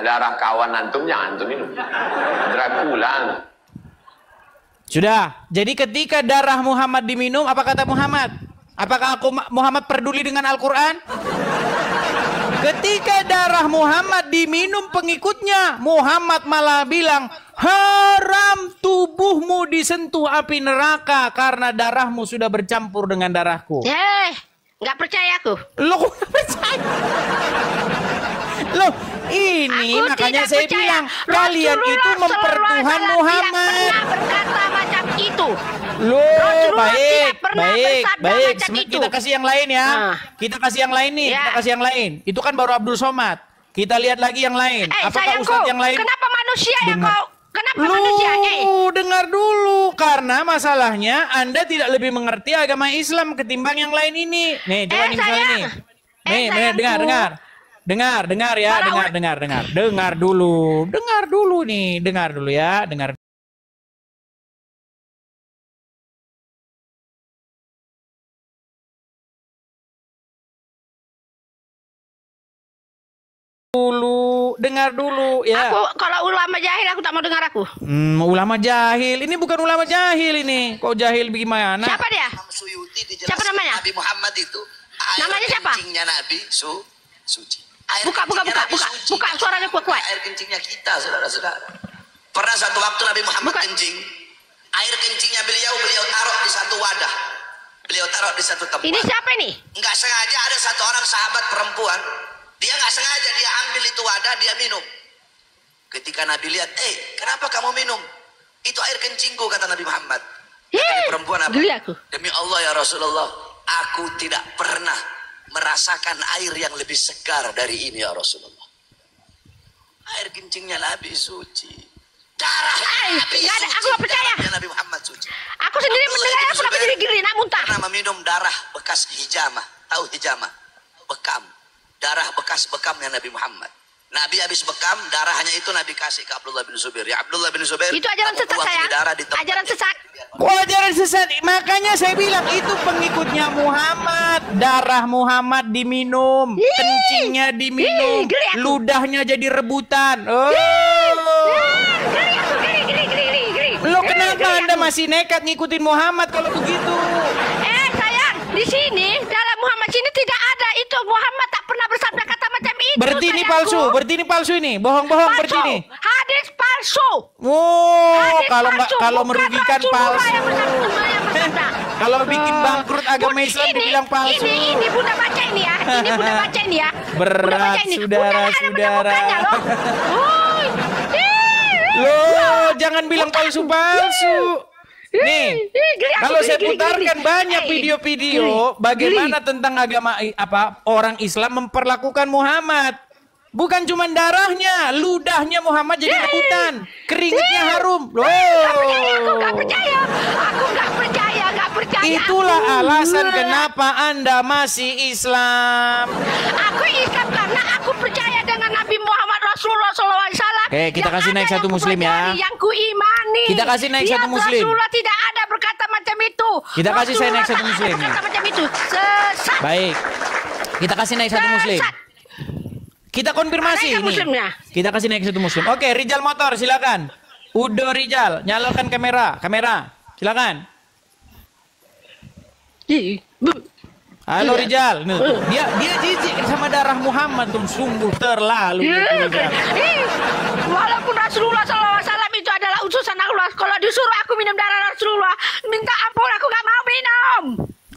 darah kawan antum, jangan antum minum. Dracula. Sudah, jadi ketika darah Muhammad diminum, apa kata Muhammad? Apakah Muhammad peduli dengan Al-Quran? Ketika darah Muhammad diminum pengikutnya, Muhammad malah bilang, haram tubuhmu disentuh api neraka karena darahmu sudah bercampur dengan darahku. Nggak percaya aku. Loh, nggak percaya? Loh, ini aku makanya saya bilang, kalian itu mempertuhan Muhammad. Tidak pernah berkata macam itu. Loh, baik. Macam Kita kasih yang lain ya. Kita kasih yang lain nih. Kita kasih yang lain. Itu kan baru Abdul Somad. Kita lihat lagi yang lain. Apakah sayangku, ustadz yang lain? kenapa manusia yang Dengar. kau? Kenapa manusia? Dengar dulu. Karena masalahnya Anda tidak lebih mengerti agama Islam ketimbang yang lain ini. Nih, coba nih misalnya nih. Nih, dengar. Dengar ya, dengar. Dengar dulu nih, dengar dulu ya, dengar. Dengar dulu ya. Aku kalau ulama jahil aku tak mau dengar aku. Ulama jahil. Ini bukan ulama jahil ini. Kok jahil bagaimana? Siapa dia? Siapa namanya? Nabi Muhammad itu Namanya siapa? Kencingnya Nabi suci. Buka suaranya kuat. Air kencingnya kita, saudara-saudara. Pernah satu waktu Nabi Muhammad kencing, air kencingnya beliau taruh di satu wadah. Beliau taruh di satu tempat. Ini siapa nih? Enggak sengaja ada satu orang sahabat perempuan, dia nggak sengaja dia ambil itu wadah, dia minum. Ketika Nabi lihat, kenapa kamu minum? Itu air kencingku, kata Nabi Muhammad. Kata perempuan apa? Demi Allah ya Rasulullah, aku tidak pernah merasakan air yang lebih segar dari ini ya Rasulullah. Air kencingnya Nabi suci. Darah Nabi suci. Aku gak percaya. Nabi Muhammad suci. Aku sendiri mendengar, aku dapat jadi geli, nak muntah. Karena meminum darah bekas hijamah. Tahu hijamah? Bekam. Darah bekas bekamnya Nabi Muhammad. Nabi habis bekam, darahnya itu Nabi kasih ke Abdullah bin Zubair. Ya Abdullah bin Zubair. Itu ajaran sesat saya. Ajaran sesat. Kok ajaran sesat? Makanya saya bilang itu pengikutnya Muhammad. Darah Muhammad diminum, kencingnya diminum, ludahnya jadi rebutan. Geli. Lo kenapa Anda masih nekat ngikutin Muhammad kalau begitu? Sayang, di sini dalam Muhammad sini tidak ada itu. Muhammad tak pernah bersabda kata macam itu. Berarti ini palsu, ini bohong-bohong berarti ini. Hadis palsu. Kalau merugikan palsu. Kalau bikin bangkrut agama Islam dibilang palsu. Ini Bunda baca ini ya. Bunda baca ini ya. Berat, saudara-saudara. Loh, jangan bilang palsu-palsu. Nih, kalau saya putarkan banyak video-video bagaimana tentang agama orang Islam memperlakukan Muhammad. Bukan cuma darahnya, ludahnya Muhammad jadi rebutan, keringetnya harum. Loh. Aku nggak percaya. Itulah alasan kenapa Anda masih Islam. Aku Islam karena aku percaya dengan Nabi Muhammad Rasulullah SAW. Oke, kita kasih naik satu muslim ya. Yang kuimani. Kita kasih naik satu muslim. Rasulullah tidak ada berkata macam itu. Kita kasih saya naik satu muslim. Berkata macam itu. Sesat. Baik. Kita kasih naik satu muslim. Kita konfirmasi ini. Muslimnya. Kita kasih naik satu muslim. Oke, Rijal motor silakan. Udo Rijal, nyalakan kamera. Silakan. Halo Rijal. Dia jijik sama darah Muhammad tuh, sungguh terlalu. Walaupun Rasulullah SAW itu adalah utusan Allah, kalau disuruh aku minum darah Rasulullah, minta ampun aku gak mau minum.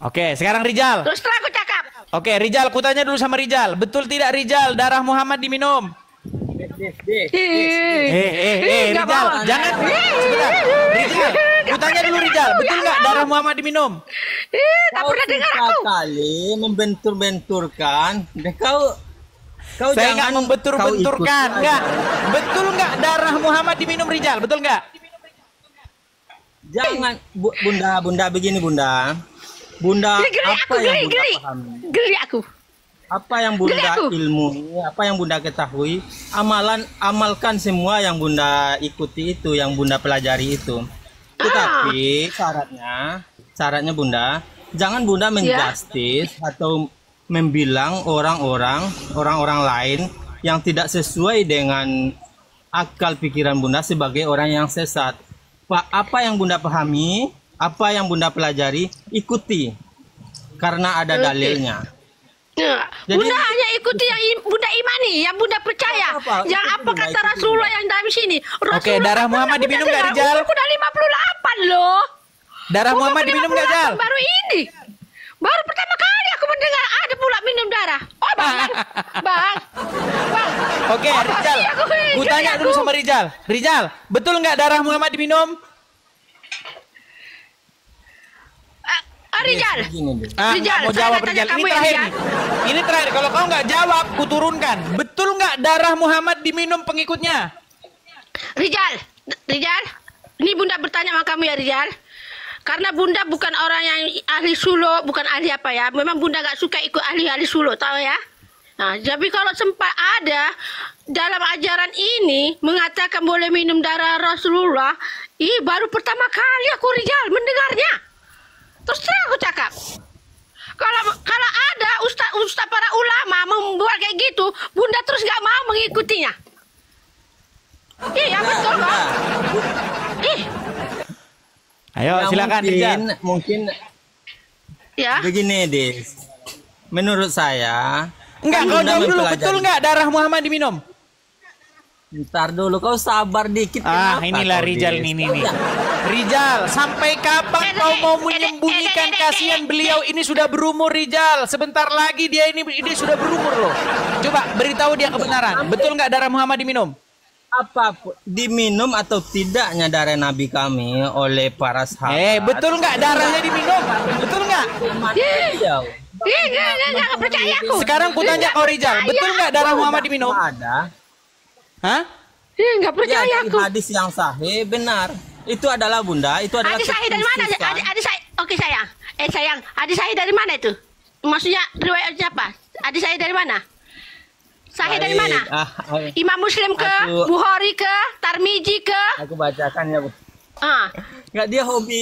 Oke, sekarang Rijal. Terus setelah aku cakap. Oke, Rijal, kutanya dulu sama Rijal. Betul tidak Rijal, darah Muhammad diminum? Rijal, jangan. Sebentar. Rijal, kutanya dulu Rijal. Betul nggak darah Muhammad diminum? Tak pernah dengar aku. Kali membentur-benturkan. Kau saya nggak membentur-benturkan. Nggak. Betul nggak darah Muhammad diminum Rijal? Betul nggak? Jangan, Bunda begini Bunda. Bunda, apa yang Bunda pahami? Geli aku. Apa yang Bunda ilmu, apa yang Bunda ketahui, amalkan semua yang Bunda ikuti itu, yang Bunda pelajari itu. Tetapi syaratnya Bunda, jangan Bunda menjustis atau membilang orang-orang lain yang tidak sesuai dengan akal pikiran Bunda sebagai orang yang sesat. Apa yang Bunda pahami, apa yang Bunda pelajari, ikuti karena ada dalilnya. Jadi, Bunda hanya ikuti yang Bunda imani, yang Bunda percaya. Yang apa kata Rasulullah yang dalam sini. Oke, darah Muhammad diminum nggak Rijal? Aku udah 58 loh. Darah Muhammad diminum nggak Jal? Baru ini. Baru pertama kali aku mendengar ada pula minum darah. Oh bang. Oke, Rijal. Ku tanya dulu sama Rijal. Rijal, betul nggak darah Muhammad diminum? Rijal. Rijal, mau jawab Rijal. Ini terakhir nih. Ini terakhir. Kalau kau nggak jawab, kuturunkan. Betul nggak darah Muhammad diminum pengikutnya? Rijal, ini Bunda bertanya sama kamu ya Rijal. Karena Bunda bukan orang yang ahli suluk, bukan ahli apa ya. Memang Bunda nggak suka ikut ahli-ahli suluk, tahu ya. Nah, jadi kalau sempat ada dalam ajaran ini mengatakan boleh minum darah Rasulullah, baru pertama kali aku Rijal mendengarnya. Terus terang aku cakap, kalau ada ustaz para ulama membuat kayak gitu, Bunda terus nggak mau mengikutinya. Iya betul kok. Ayo Ya, silakan Rijal. mungkin Ya. begini, Dis. Menurut saya, Enggak, kau jawab dulu. Betul nggak darah Muhammad diminum? Ntar dulu, kau sabar dikit. Inilah Rijal nih. Rijal, sampai kapan kau mau menyembunyikan kasihan beliau ini sudah berumur Rijal. Sebentar lagi dia sudah berumur loh. Coba beritahu dia kebenaran. Betul nggak darah Muhammad diminum? Apapun diminum atau tidaknya darah Nabi kami oleh para sahabat. Betul nggak darahnya diminum? Betul nggak? Nggak percaya aku. Sekarang ku tanya kau Rijal, betul nggak darah Muhammad diminum? Ada. Hah? Nggak percaya aku. Hadis yang sahih benar. Itu adalah Bunda, itu adalah Hadis sahih dari mana? Hadis sahih. Oke sayang. Sayang, hadis sahih dari mana itu? Maksudnya riwayatnya apa? Hadis sahih dari mana? Sahih dari mana? Imam Muslim ke, Bukhari ke, Tarmizi ke? Aku bacakan ya, Bu. Nggak, dia hobi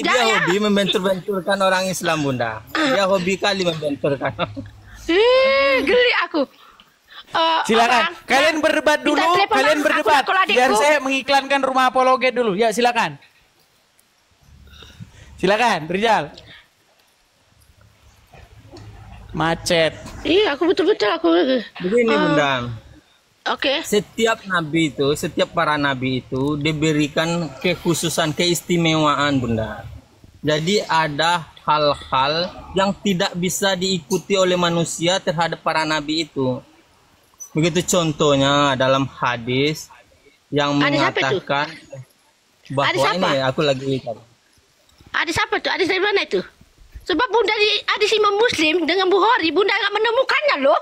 membentur-benturkan orang Islam, Bunda. Dia hobi kali membenturkan. Geli aku. Silakan. Kalian berdebat dulu, kalian berdebat. Biar saya mengiklankan rumah apologet dulu. Ya, silakan. Silakan, Rijal. Macet. Iya, aku betul-betul aku. Begini, Bunda. Oke. Setiap nabi itu, setiap para nabi itu diberikan kekhususan, keistimewaan, Bunda. Jadi ada hal-hal yang tidak bisa diikuti oleh manusia terhadap para nabi itu. Begitu contohnya dalam hadis yang mengatakan bahwa ini aku lagi hadis apa tuh? Hadis dari mana itu? Sebab Bunda di hadis Imam Muslim dengan Bukhari, Bunda nggak menemukannya loh.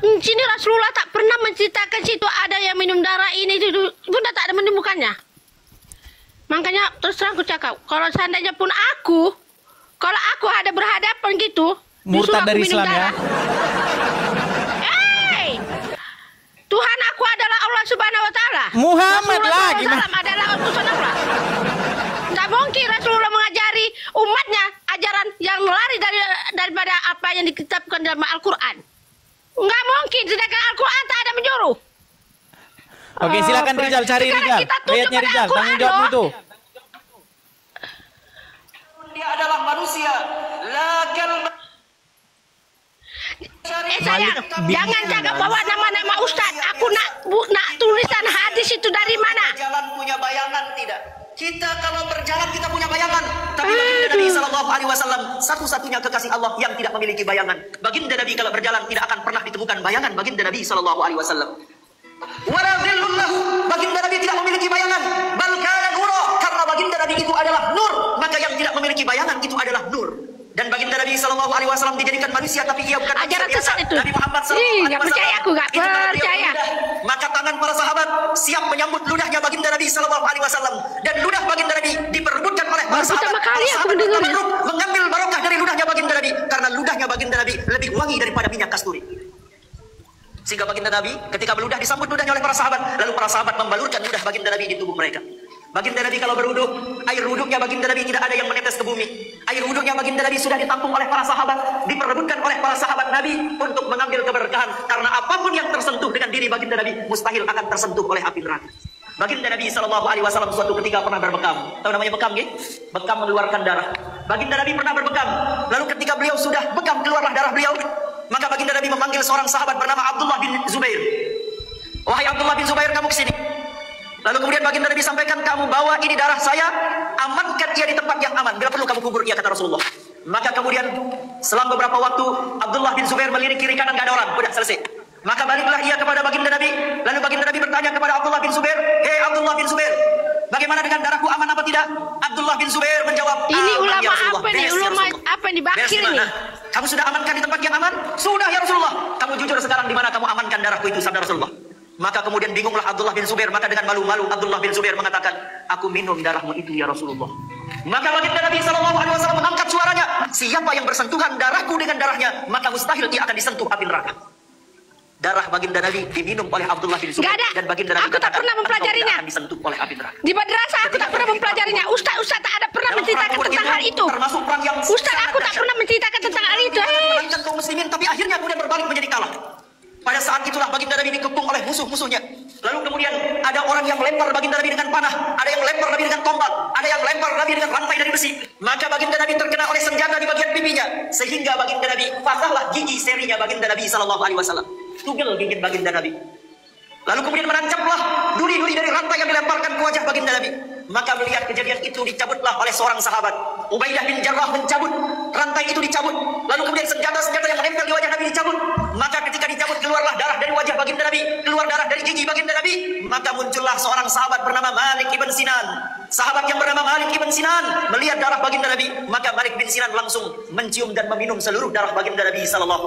Sini Rasulullah tak pernah menceritakan situ ada yang minum darah ini itu. Bunda tak ada menemukannya. Makanya terus terang aku cakap, kalau seandainya pun kalau aku ada berhadapan gitu, murtad dari Islam ya. Tuhan aku adalah Allah Subhanahu wa taala. Muhammad lah gimana? Adalah utusan Allah. Tidak mungkin Rasulullah mengajari umatnya ajaran yang lari daripada apa yang dikitabkan dalam Al-Qur'an. Enggak mungkin, sedangkan Al-Qur'an tak ada menyuruh. Oke, silakan Rijal, cari Rijal. Lihatnya Rijal, tanggung jawab itu. Dia adalah manusia. Sayang, jangan cakap bawa nama-nama ustaz. Aku nak tulisan hadis itu dari mana? Jalan punya bayangan tidak? Kita kalau berjalan kita punya bayangan, tapi baginda Nabi Sallallahu Alaihi Wasallam satu-satunya kekasih Allah yang tidak memiliki bayangan. Baginda Nabi kalau berjalan tidak akan pernah ditemukan bayangan baginda Nabi Sallallahu Alaihi Wasallam. Baginda Nabi tidak memiliki bayangan. Balkana nuro, karena baginda Nabi itu adalah nur, maka yang tidak memiliki bayangan itu adalah nur. Dan baginda Nabi Sallallahu Alaihi Wasallam dijadikan manusia, tapi ia bukan ajaran sesat itu. Nabi Muhammad Sallallahu Alaihi Wasallam. Percaya aku, nggak percaya. Maka tangan para sahabat siap menyambut ludahnya baginda Nabi Sallallahu Alaihi Wasallam, dan ludah baginda Nabi diperebutkan oleh para sahabat. Para sahabat mengambil barokah dari ludahnya baginda Nabi, karena ludahnya baginda Nabi lebih wangi daripada minyak kasturi. Sehingga baginda Nabi ketika meludah disambut ludahnya oleh para sahabat, lalu para sahabat membalurkan ludah baginda Nabi di tubuh mereka. Baginda Nabi kalau berwuduk, air wuduknya baginda Nabi tidak ada yang menetes ke bumi. Air wuduknya baginda Nabi sudah ditampung oleh para sahabat, diperebutkan oleh para sahabat Nabi untuk mengambil keberkahan. Karena apapun yang tersentuh dengan diri baginda Nabi mustahil akan tersentuh oleh api neraka. Baginda Nabi Sallallahu Alaihi Wasallam suatu ketika pernah berbekam. Tahu namanya bekam, nggih? Bekam mengeluarkan darah. Baginda Nabi pernah berbekam. Lalu ketika beliau sudah bekam keluarlah darah beliau, maka baginda Nabi memanggil seorang sahabat bernama Abdullah bin Zubair. Wahai Abdullah bin Zubair, kamu kesini. Lalu kemudian baginda Nabi sampaikan, kamu bawa ini darah saya, amankan ia di tempat yang aman. Bila perlu kamu kubur ia, kata Rasulullah. Maka kemudian selang beberapa waktu Abdullah bin Zubair melirik kiri kanan, gak ada orang, udah selesai. Maka baliklah ia kepada baginda Nabi. Lalu baginda Nabi bertanya kepada Abdullah bin Zubair, hei Abdullah bin Zubair, bagaimana dengan darahku, aman apa tidak? Abdullah bin Zubair menjawab, Ini aman ulama ya Rasulullah. apa nih? Beres, ya Ulama Rasulullah. apa nih? Beres Bakir di mana? nih. Kamu sudah amankan di tempat yang aman? Sudah ya Rasulullah. Kamu jujur sekarang di mana kamu amankan darahku itu, sabda Rasulullah. Maka kemudian bingunglah Abdullah bin Zubair. Maka dengan malu-malu Abdullah bin Zubair mengatakan, aku minum darahmu itu ya Rasulullah. Maka baginda Nabi SAW mengangkat suaranya, siapa yang bersentuhan darahku dengan darahnya, maka mustahil dia akan disentuh api neraka. Darah baginda Nabi diminum oleh Abdullah bin Zubair. Gak ada. Dan baginda Nabi Aku tak pernah mempelajarinya. akan disentuh oleh api neraka. Di madrasah aku tak pernah mempelajarinya. Ustaz tak ada pernah menceritakan tentang hal itu. Termasuk perang yang Ustaz aku tak pernah menceritakan tentang hal itu. menangkan kaum muslimin, tapi akhirnya kemudian berbalik menjadi kalah. Pada saat itulah baginda Nabi dikepung oleh musuh-musuhnya. Lalu kemudian ada orang yang lempar baginda Nabi dengan panah, ada yang lempar Nabi dengan tombak, ada yang lempar Nabi dengan rantai dari besi. Maka baginda Nabi terkena oleh senjata di bagian pipinya, sehingga baginda Nabi patahlah gigi serinya baginda Nabi SAW. Tugel gigi baginda Nabi. Lalu kemudian menancaplah duri-duri dari rantai yang dilemparkan ke wajah baginda Nabi. Maka melihat kejadian itu dicabutlah oleh seorang sahabat. Ubaidah bin Jarrah mencabut rantai itu, dicabut. Lalu kemudian senjata-senjata yang menempel di wajah Nabi dicabut. Maka ketika dicabut keluarlah darah dari wajah baginda Nabi, keluar darah dari gigi baginda Nabi. Maka muncullah seorang sahabat bernama Malik ibn Sinan. Sahabat yang bernama Malik ibn Sinan melihat darah baginda Nabi, maka Malik bin Sinan langsung mencium dan meminum seluruh darah baginda Nabi SAW.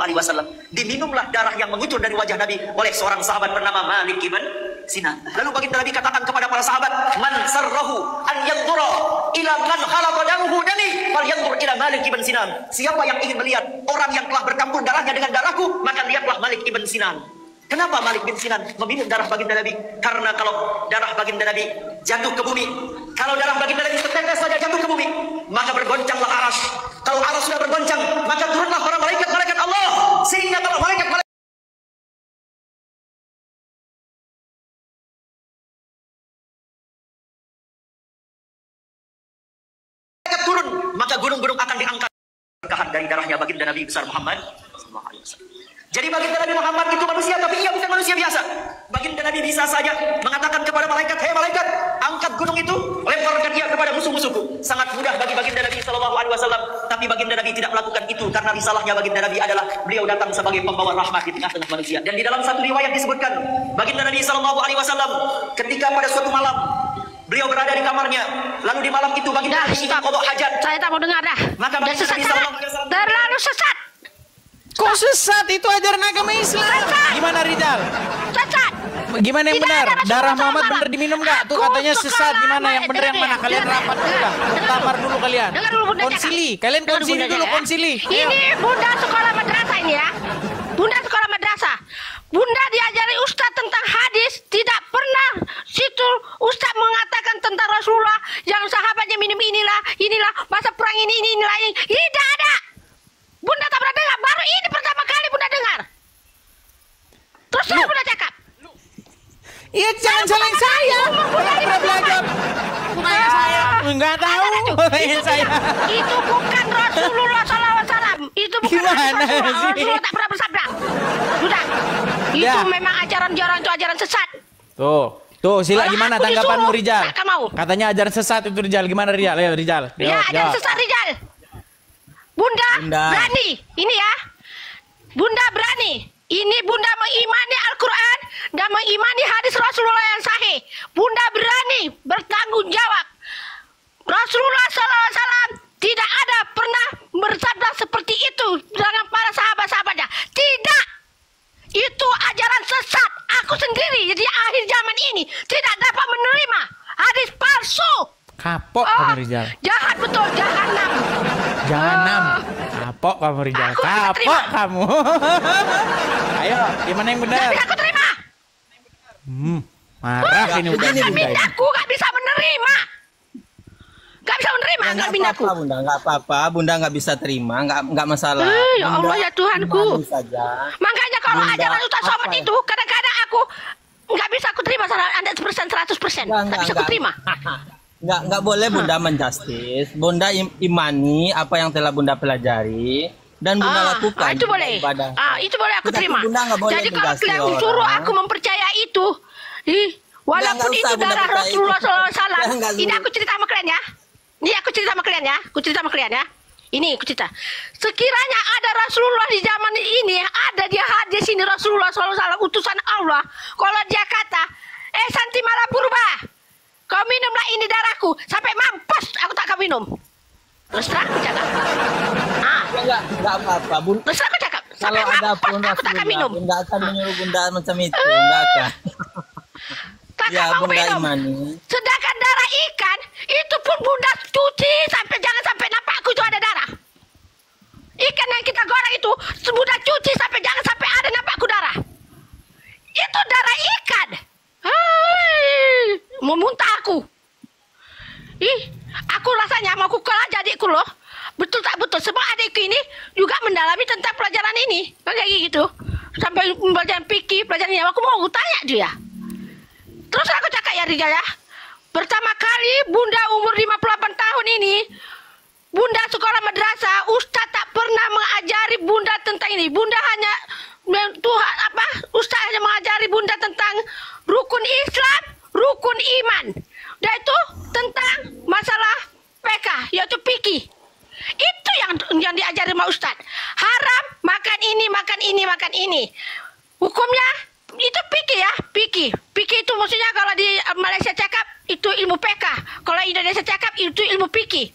Diminumlah darah yang mengucur dari wajah Nabi oleh seorang sahabat bernama Malik ibn Sinan. Lalu baginda Nabi katakan kepada para sahabat, man sarrahu an yanzura ila man khalaqa damuhu dami falyanzur ila Malik ibn Sinan. Siapa yang ingin melihat orang yang telah bercampur darahnya dengan darahku, maka lihatlah Malik ibn Sinan. Kenapa Malik bin Sinan meminum darah baginda Nabi? Karena kalau darah baginda Nabi jatuh ke bumi, kalau darah baginda Nabi setetes saja jatuh ke bumi, maka bergoncanglah aras. Kalau aras sudah bergoncang, maka turunlah para malaikat-malaikat Allah, sehingga kalau malaikat-malaikat turun, maka gunung-gunung akan diangkat berkahan dari darahnya baginda Nabi besar Muhammad SAW. Jadi baginda Nabi Muhammad itu manusia, tapi ia bukan manusia biasa. Baginda Nabi bisa saja mengatakan kepada malaikat, hei malaikat, angkat gunung itu, lemparkan dia kepada musuh-musuhku. Sangat mudah bagi baginda Nabi SAW. Tapi baginda Nabi tidak melakukan itu karena risalahnya baginda Nabi adalah beliau datang sebagai pembawa rahmat di tengah-tengah manusia. Dan di dalam satu riwayat disebutkan, baginda Nabi SAW ketika pada suatu malam beliau berada di kamarnya, lalu di malam itu baginda Nabi ingin qada hajat. Saya tak mau dengar dah. Maka baginda Nabi SAW terlalu sesat. Kok sesat? Itu ajaran agama Islam. Gimana Rizal? Sesat. Gimana yang Tidak benar? ada Rasulullah Darah Muhammad SAW. benar diminum nggak? Tuh Aku katanya sesat. sekarang Gimana yang benar yang mana? Kalian rapat dulu lah. Muktamar dulu kalian. Dengar dulu Bunda Konsili. cakap. Kalian Dengar konsili Bunda dulu, cakap, ya. konsili. Ini Bunda sekolah madrasah ini ya. Bunda sekolah madrasah. Bunda diajari Ustaz tentang hadis, tidak pernah situ Ustaz mengatakan tentang Rasulullah yang sahabatnya minum inilah, masa perang inilah. Tidak ada. Bunda tak pernah dengar, baru ini pertama kali Bunda dengar. Terus saya Bunda cakap. Iya, jangan saling saya. Nggak pernah belajar. Tanya saya. Nggak tahu. Tanya saya. Itu bukan Rasulullah SAW. Itu bukan Gimana Rasulullah. sih? Rasulullah tak pernah bersabda. Sudah. Itu Ya. memang ajaran-ajaran itu ajaran sesat. Tuh, Sila Kalau gimana aku tanggapanmu disuruh, Rizal? tak akan mau. Katanya ajaran sesat itu Rizal. Gimana Rizal? Ayo Rizal. Ya, ajaran sesat Rizal. Bunda berani. Ini ya. Bunda berani. Ini Bunda mengimani Al-Quran dan mengimani hadis Rasulullah yang sahih. Bunda berani bertanggung jawab. Rasulullah SAW tidak ada pernah bersabda seperti itu dengan para sahabat-sahabatnya. Tidak. Itu ajaran sesat. Aku sendiri di akhir zaman ini tidak dapat menerima hadis palsu. Kapok kamu Rizal. Jahat betul, jahanam. Jahanam. Kapok kamu Rizal. Aku tidak Kapok terima. kamu. Ayo, gimana yang benar? Gak bisa aku terima. Marah ini udah Maka Bunda ini. binaku gak bisa menerima. Gak bisa menerima Ya, kalau nggak binaku. apa-apa, Bunda, nggak apa-apa. Bunda nggak bisa terima, nggak masalah. Ya Allah Bunda ya Tuhanku. imani saja. Makanya kalau Bunda, ajaran Ustaz apa Somad ya? itu kadang-kadang aku nggak bisa aku terima 100%. Nggak bisa aku terima. Nggak boleh Bunda menjustis. Bunda imani apa yang telah Bunda pelajari dan Bunda lakukan. Itu boleh. ibadah. Itu boleh aku Tetapi terima. Bunda nggak boleh Jadi kalau menjustis kalian orang. suruh aku mempercaya itu, walaupun Nggak itu usah Bunda darah percaya Rasulullah itu. SAW, Nggak ini suruh. aku cerita sama kalian ya. Aku cerita sama kalian ya. Ini aku cerita. Sekiranya ada Rasulullah di zaman ini, ada dia hadis ini Rasulullah SAW utusan Allah. Kalau dia kata, Santi Malapurba, kau minumlah ini darahku sampai mampus, aku tak akan minum. Terus terang aku cakap. Enggak apa-apa, Bun. Terus terang aku cakap. Kalau Sampai ada pun mampus aku takkan minum. Bunda akan menyuruh Bunda macam itu, enggak akan. Takkan Ya, mau Bunda minum. imani. Sedangkan darah ikan itu pun Bunda cuci sampai jangan sampai nampakku itu ada darah. Ikan yang kita goreng itu Bunda cuci sampai jangan sampai ada nampakku darah. Itu darah ikan. Hai, mau muntah aku. Ih, aku rasanya mau kukul aja adikku loh. Betul tak betul, sebab adikku ini juga mendalami tentang pelajaran ini. Kayak gitu. Sampai pelajaran fikih, pelajaran ini. Aku mau tanya dia. Terus aku cakap ya Rijal ya. Pertama kali Bunda umur 58 tahun ini, Bunda sekolah madrasah, Ustaz tak pernah mengajari Bunda tentang ini. Bunda hanya Tuhan apa? Ustaz hanya mengajari Bunda tentang rukun Islam, rukun iman. Dan itu tentang masalah PK, yaitu fikih. Itu yang diajari sama Ustaz. Haram makan ini, makan ini, makan ini. Hukumnya itu fikih ya, fikih. Fikih itu maksudnya kalau di Malaysia cakap itu ilmu PK. Kalau Indonesia cakap itu ilmu fikih.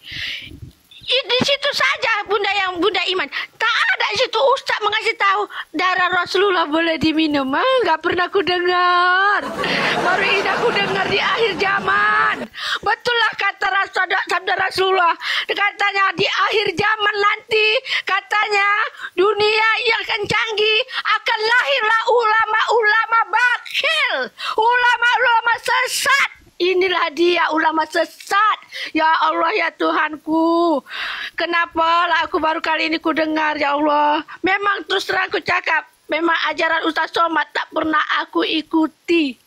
Di situ saja Bunda yang Bunda iman. Tak ada di situ Ustaz mengasih tahu darah Rasulullah boleh diminum. Enggak pernah aku dengar. Baru ini aku dengar di akhir zaman. Betullah kata sabda Rasulullah. Katanya di akhir zaman nanti katanya dunia yang akan canggih akan lahirlah ulama-ulama bakhil, ulama-ulama sesat. Inilah dia ulama sesat. Ya Allah ya Tuhanku. Kenapa lah aku baru kali ini ku dengar ya Allah. Memang terus terang aku cakap. Memang ajaran Ustaz Somad tak pernah aku ikuti.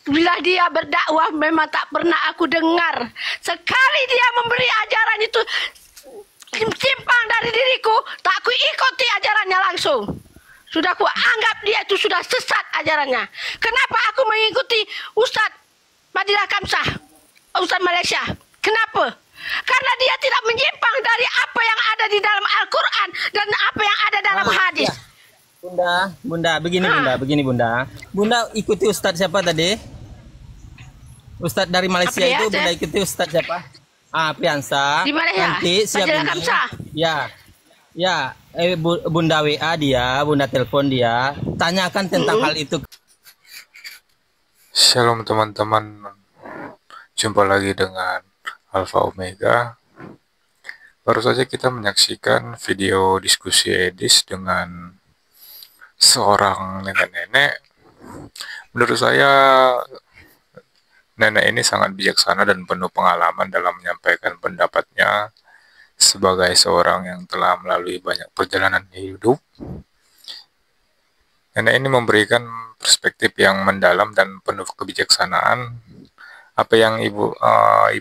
Bila dia berdakwah memang tak pernah aku dengar. Sekali dia memberi ajaran itu simpang dari diriku, tak aku ikuti ajarannya langsung. Sudah aku anggap dia itu sudah sesat ajarannya. Kenapa aku mengikuti Ustaz Madinah Kamsah, Ustaz Malaysia? Kenapa? Karena dia tidak menyimpang dari apa yang ada di dalam Al-Quran dan apa yang ada dalam hadis. Ya. Bunda, begini Bunda. Bunda ikuti Ustaz siapa tadi? Ustaz dari Malaysia itu Bunda ikuti Ustaz siapa? Priansa. Di Malaysia. Nanti siap ini. Ya. Bunda WA dia, Bunda telepon dia, tanyakan tentang hal itu. Shalom teman-teman, jumpa lagi dengan Alpha Omega. Baru saja kita menyaksikan video diskusi Edis dengan seorang nenek-nenek. Menurut saya nenek ini sangat bijaksana dan penuh pengalaman dalam menyampaikan pendapatnya sebagai seorang yang telah melalui banyak perjalanan hidup. Nenek ini memberikan perspektif yang mendalam dan penuh kebijaksanaan. Apa yang ibu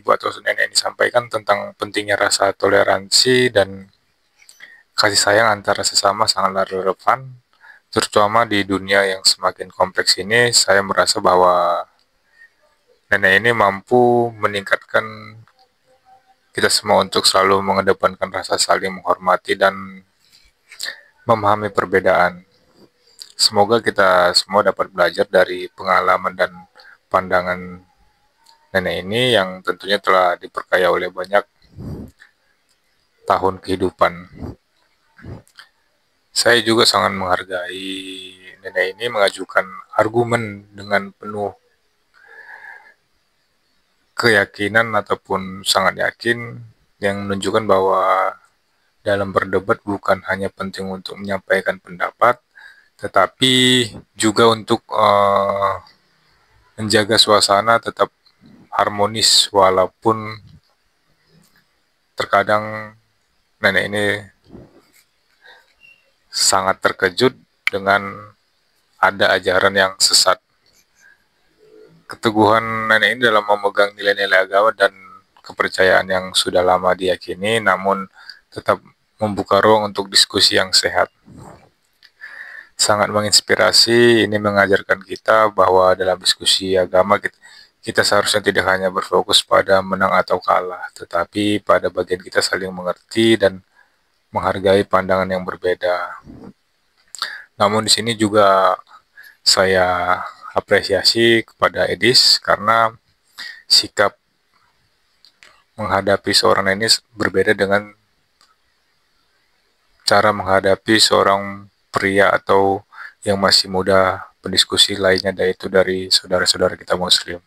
atau nenek ini sampaikan tentang pentingnya rasa toleransi dan kasih sayang antara sesama sangatlah relevan, terutama di dunia yang semakin kompleks ini. Saya merasa bahwa nenek ini mampu meningkatkan kita semua untuk selalu mengedepankan rasa saling menghormati dan memahami perbedaan. Semoga kita semua dapat belajar dari pengalaman dan pandangan nenek ini yang tentunya telah diperkaya oleh banyak tahun kehidupan. Saya juga sangat menghargai nenek ini mengajukan argumen dengan penuh keyakinan ataupun sangat yakin yang menunjukkan bahwa dalam berdebat bukan hanya penting untuk menyampaikan pendapat, tetapi juga untuk menjaga suasana tetap harmonis, walaupun terkadang nenek ini sangat terkejut dengan ada ajaran yang sesat. Keteguhan nenek ini dalam memegang nilai-nilai agama dan kepercayaan yang sudah lama diyakini, namun tetap membuka ruang untuk diskusi yang sehat. Sangat menginspirasi. Ini mengajarkan kita bahwa dalam diskusi agama kita seharusnya tidak hanya berfokus pada menang atau kalah, tetapi pada bagian kita saling mengerti dan menghargai pandangan yang berbeda. Namun di sini juga saya apresiasi kepada Edis karena sikap menghadapi seorang nenis berbeda dengan cara menghadapi seorang pria atau yang masih muda, pendiskusi lainnya, yaitu dari saudara-saudara kita Muslim.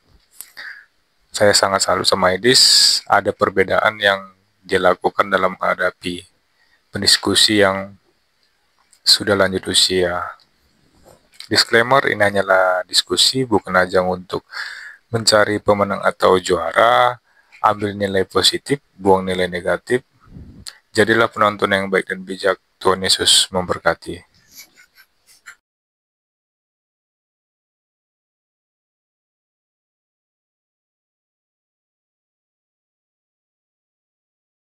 Saya sangat salut sama Edis, ada perbedaan yang dia lakukan dalam menghadapi pendiskusi yang sudah lanjut usia. Disclaimer, ini hanyalah diskusi, bukan ajang untuk mencari pemenang atau juara. Ambil nilai positif, buang nilai negatif. Jadilah penonton yang baik dan bijak. Tuhan Yesus memberkati.